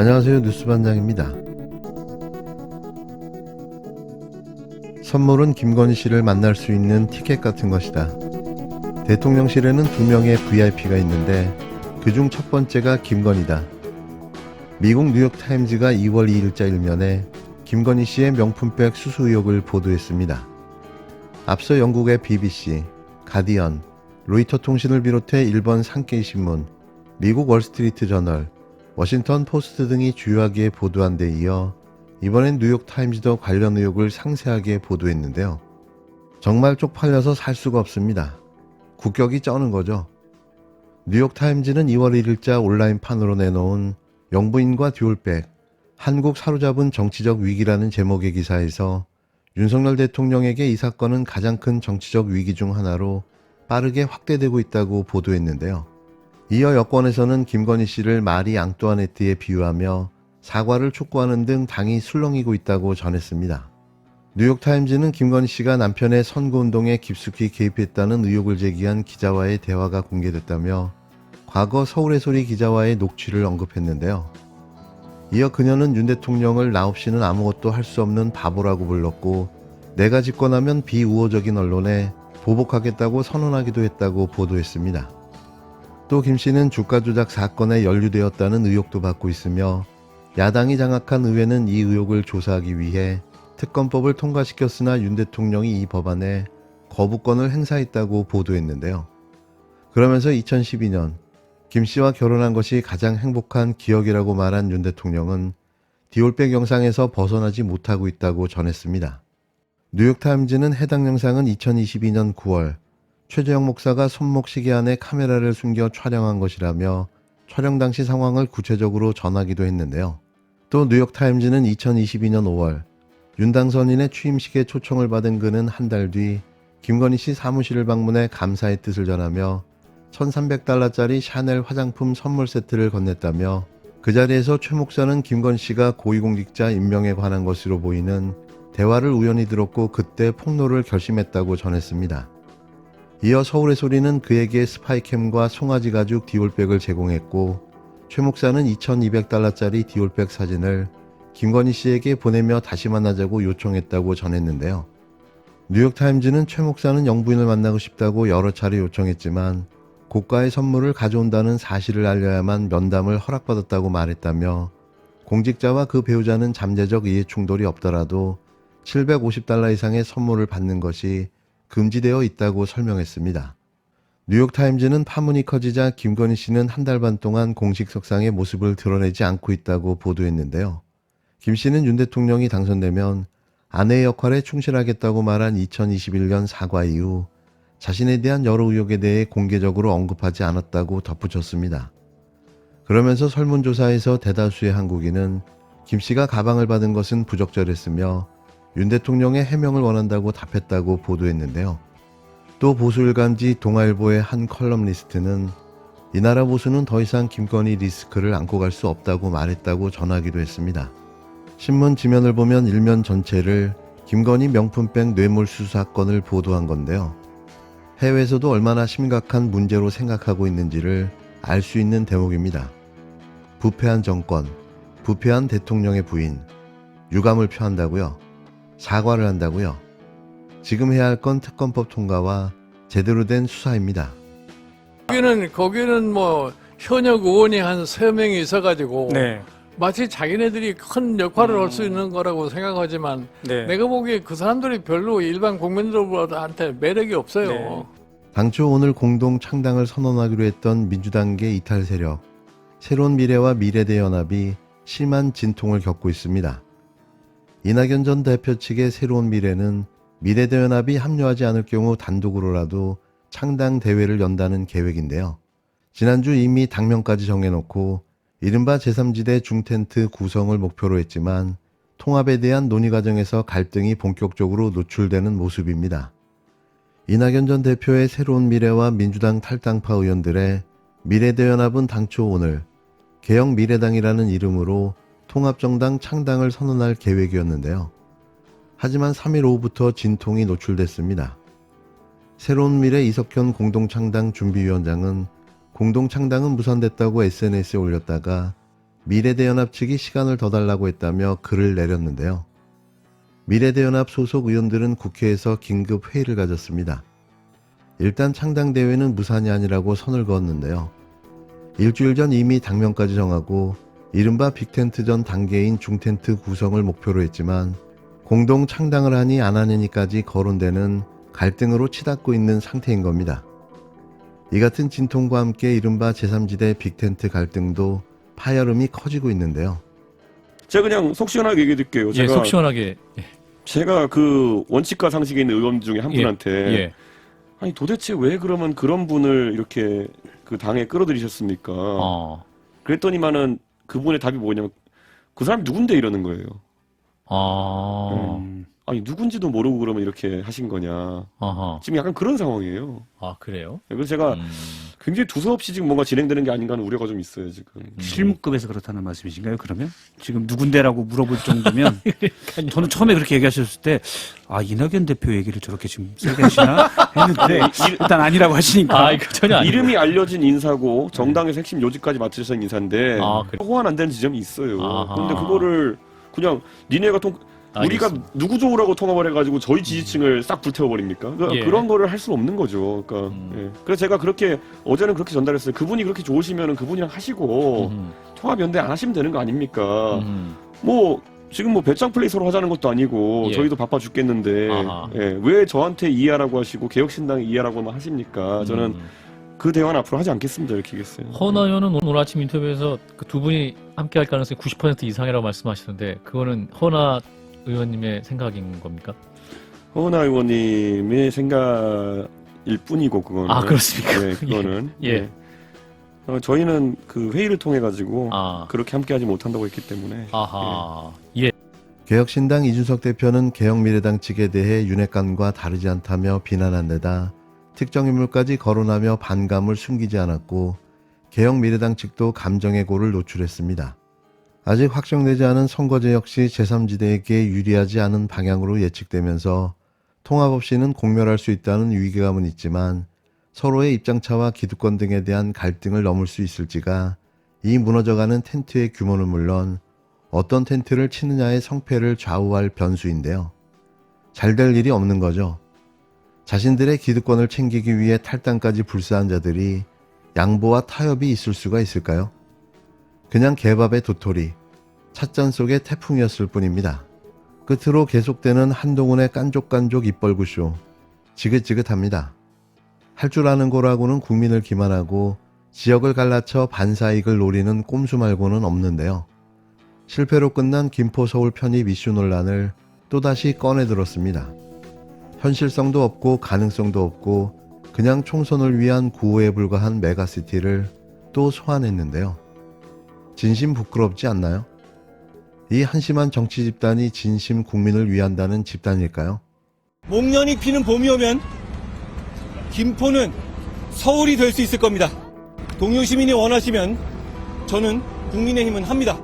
안녕하세요. 뉴스반장입니다. 선물은 김건희 씨를 만날 수 있는 티켓 같은 것이다. 대통령실에는 2명의 VIP가 있는데 그중 첫 번째가 김건희다. 미국 뉴욕타임즈가 2월 2일자 일면에 김건희 씨의 명품백 수수 의혹을 보도했습니다. 앞서 영국의 BBC, 가디언, 로이터 통신을 비롯해 일본 산케이 신문, 미국 월스트리트 저널, 워싱턴 포스트 등이 주요하게 보도한 데 이어 이번엔 뉴욕타임즈도 관련 의혹을 상세하게 보도했는데요. 정말 쪽팔려서 살 수가 없습니다. 국격이 쩌는 거죠. 뉴욕타임즈는 2월 1일자 온라인판으로 내놓은 영부인과 듀얼백, 한국 사로잡은 정치적 위기라는 제목의 기사에서 윤석열 대통령에게 이 사건은 가장 큰 정치적 위기 중 하나로 빠르게 확대되고 있다고 보도했는데요. 이어 여권에서는 김건희 씨를 마리 앙뚜아네트에 비유하며 사과를 촉구하는 등 당이 술렁이고 있다고 전했습니다. 뉴욕타임즈는 김건희 씨가 남편의 선거운동에 깊숙이 개입했다는 의혹을 제기한 기자와의 대화가 공개됐다며 과거 서울의 소리 기자와의 녹취를 언급했는데요. 이어 그녀는 윤 대통령을 나 없이는 아무것도 할 수 없는 바보라고 불렀고 내가 집권하면 비우호적인 언론에 보복하겠다고 선언하기도 했다고 보도했습니다. 또 김 씨는 주가 조작 사건에 연루되었다는 의혹도 받고 있으며 야당이 장악한 의회는 이 의혹을 조사하기 위해 특검법을 통과시켰으나 윤 대통령이 이 법안에 거부권을 행사했다고 보도했는데요. 그러면서 2012년 김 씨와 결혼한 것이 가장 행복한 기억이라고 말한 윤 대통령은 디올백 영상에서 벗어나지 못하고 있다고 전했습니다. 뉴욕타임즈는 해당 영상은 2022년 9월 최재형 목사가 손목 시계 안에 카메라를 숨겨 촬영한 것이라며 촬영 당시 상황을 구체적으로 전하기도 했는데요. 또 뉴욕타임즈는 2022년 5월 윤 당선인의 취임식에 초청을 받은 그는 한 달 뒤 김건희 씨 사무실을 방문해 감사의 뜻을 전하며 $1,300짜리 샤넬 화장품 선물 세트를 건넸다며 그 자리에서 최 목사는 김건희 씨가 고위공직자 임명에 관한 것으로 보이는 대화를 우연히 들었고 그때 폭로를 결심했다고 전했습니다. 이어 서울의 소리는 그에게 스파이캠과 송아지 가죽 디올백을 제공했고 최 목사는 $2,200짜리 디올백 사진을 김건희 씨에게 보내며 다시 만나자고 요청했다고 전했는데요. 뉴욕타임즈는 최 목사는 영부인을 만나고 싶다고 여러 차례 요청했지만 고가의 선물을 가져온다는 사실을 알려야만 면담을 허락받았다고 말했다며 공직자와 그 배우자는 잠재적 이해충돌이 없더라도 $750 이상의 선물을 받는 것이 금지되어 있다고 설명했습니다. 뉴욕타임즈는 파문이 커지자 김건희 씨는 한 달 반 동안 공식석상의 모습을 드러내지 않고 있다고 보도했는데요. 김 씨는 윤 대통령이 당선되면 아내의 역할에 충실하겠다고 말한 2021년 사과 이후 자신에 대한 여러 의혹에 대해 공개적으로 언급하지 않았다고 덧붙였습니다. 그러면서 설문조사에서 대다수의 한국인은 김 씨가 가방을 받은 것은 부적절했으며 윤 대통령의 해명을 원한다고 답했다고 보도했는데요. 또 보수일간지 동아일보의 한 컬럼니스트는 이 나라 보수는 더 이상 김건희 리스크를 안고 갈 수 없다고 말했다고 전하기도 했습니다. 신문 지면을 보면 일면 전체를 김건희 명품백 뇌물수수 사건을 보도한 건데요. 해외에서도 얼마나 심각한 문제로 생각하고 있는지를 알 수 있는 대목입니다. 부패한 정권, 부패한 대통령의 부인, 유감을 표한다고요? 사과를 한다고요? 지금 해야 할 건 특검법 통과와 제대로 된 수사입니다. 거기는 뭐 현역 의원이 한 3명이 있어가지고 네. 마치 자기네들이 큰 역할을 할 수 있는 거라고 생각하지만 네. 내가 보기에 그 사람들이 별로 일반 국민들한테 매력이 없어요. 네. 당초 오늘 공동 창당을 선언하기로 했던 민주당계 이탈 세력, 새로운 미래와 미래대연합이 심한 진통을 겪고 있습니다. 이낙연 전 대표 측의 새로운 미래는 미래대연합이 합류하지 않을 경우 단독으로라도 창당 대회를 연다는 계획인데요. 지난주 이미 당명까지 정해놓고 이른바 제3지대 중텐트 구성을 목표로 했지만 통합에 대한 논의 과정에서 갈등이 본격적으로 노출되는 모습입니다. 이낙연 전 대표의 새로운 미래와 민주당 탈당파 의원들의 미래대연합은 당초 오늘 개혁미래당이라는 이름으로 통합정당 창당을 선언할 계획이었는데요. 하지만 3일 오후부터 진통이 노출됐습니다. 새로운 미래 이석현 공동창당 준비위원장은 공동창당은 무산됐다고 SNS에 올렸다가 미래대연합 측이 시간을 더 달라고 했다며 글을 내렸는데요. 미래대연합 소속 의원들은 국회에서 긴급 회의를 가졌습니다. 일단 창당대회는 무산이 아니라고 선을 그었는데요. 일주일 전 이미 당명까지 정하고 이른바 빅텐트 전 단계인 중텐트 구성을 목표로 했지만 공동 창당을 하니 안 하느니까지 거론되는 갈등으로 치닫고 있는 상태인 겁니다. 이 같은 진통과 함께 이른바 제3지대 빅텐트 갈등도 파열음이 커지고 있는데요. 제가 그냥 속 시원하게 얘기해 드릴게요. 예, 속 시원하게. 제가 그 원칙과 상식에 있는 의원 중에 한 예, 분한테 예. 아니 도대체 왜 그러면 그런 분을 이렇게 그 당에 끌어들이셨습니까? 그랬더니만은 그분의 답이 뭐냐면 그 사람이 누군데 이러는 거예요. 아니 누군지도 모르고 그러면 이렇게 하신 거냐. 아하. 지금 약간 그런 상황이에요. 아, 그래요? 그래서 제가 굉장히 두서없이 지금 뭔가 진행되는 게 아닌가 하는 우려가 좀 있어요 지금. 실무급에서 그렇다는 말씀이신가요? 그러면 지금 누군데라고 물어볼 정도면 저는 처음에 그렇게 얘기하셨을 때 이낙연 대표 얘기를 저렇게 지금 세게 하시나 했는데 일단 아니라고 하시니까 이거 전혀 아니에요. 이름이 알려진 인사고 정당에서 핵심 요직까지 맡으신 인사인데 그래. 호환 안 되는 지점이 있어요. 아하. 그런데 그거를 그냥 니네가 우리가 알겠습니다. 누구 좋으라고 통합을 해가지고 저희 지지층을 싹 불태워버립니까? 그러니까 예. 그런 거를 할 수 없는 거죠. 그러니까 예. 그래서 제가 그렇게 어제는 그렇게 전달했어요. 그분이 그렇게 좋으시면은 그분이랑 하시고 통합연대 안 하시면 되는 거 아닙니까? 뭐 지금 뭐 배짱 플레이 서로 하자는 것도 아니고 예. 저희도 바빠 죽겠는데 예. 왜 저한테 이해하라고 하시고 개혁신당에 이해하라고만 하십니까? 저는 그 대화는 앞으로 하지 않겠습니다. 이렇게 얘기했어요. 허나 의원은 오늘 아침 인터뷰에서 그 두 분이 함께 할 가능성이 90% 이상이라고 말씀하시던데 그거는 허나 의원님의 생각인 겁니까? 허은하 의원님의 생각일 뿐이고 그거는 그렇습니까? 네, 그거는 예. 저희는 그 회의를 통해 가지고 아. 그렇게 함께하지 못한다고 했기 때문에 아하. 예. 개혁신당 이준석 대표는 개혁미래당 측에 대해 윤핵관과 다르지 않다며 비난한 데다 특정 인물까지 거론하며 반감을 숨기지 않았고 개혁미래당 측도 감정의 골을 노출했습니다. 아직 확정되지 않은 선거제 역시 제3지대에게 유리하지 않은 방향으로 예측되면서 통합 없이는 공멸할 수 있다는 위기감은 있지만 서로의 입장차와 기득권 등에 대한 갈등을 넘을 수 있을지가 이 무너져가는 텐트의 규모는 물론 어떤 텐트를 치느냐의 성패를 좌우할 변수인데요. 잘 될 일이 없는 거죠. 자신들의 기득권을 챙기기 위해 탈당까지 불사한 자들이 양보와 타협이 있을 수가 있을까요? 그냥 개밥의 도토리, 찻잔 속의 태풍이었을 뿐입니다. 끝으로 계속되는 한동훈의 깐족깐족 입벌구쇼, 지긋지긋합니다. 할 줄 아는 거라고는 국민을 기만하고 지역을 갈라쳐 반사이익을 노리는 꼼수 말고는 없는데요. 실패로 끝난 김포 서울 편입 이슈 논란을 또다시 꺼내들었습니다. 현실성도 없고 가능성도 없고 그냥 총선을 위한 구호에 불과한 메가시티를 또 소환했는데요. 진심 부끄럽지 않나요? 이 한심한 정치 집단이 진심 국민을 위한다는 집단일까요? 목련이 피는 봄이 오면 김포는 서울이 될 수 있을 겁니다. 동료 시민이 원하시면 저는 국민의힘은 합니다.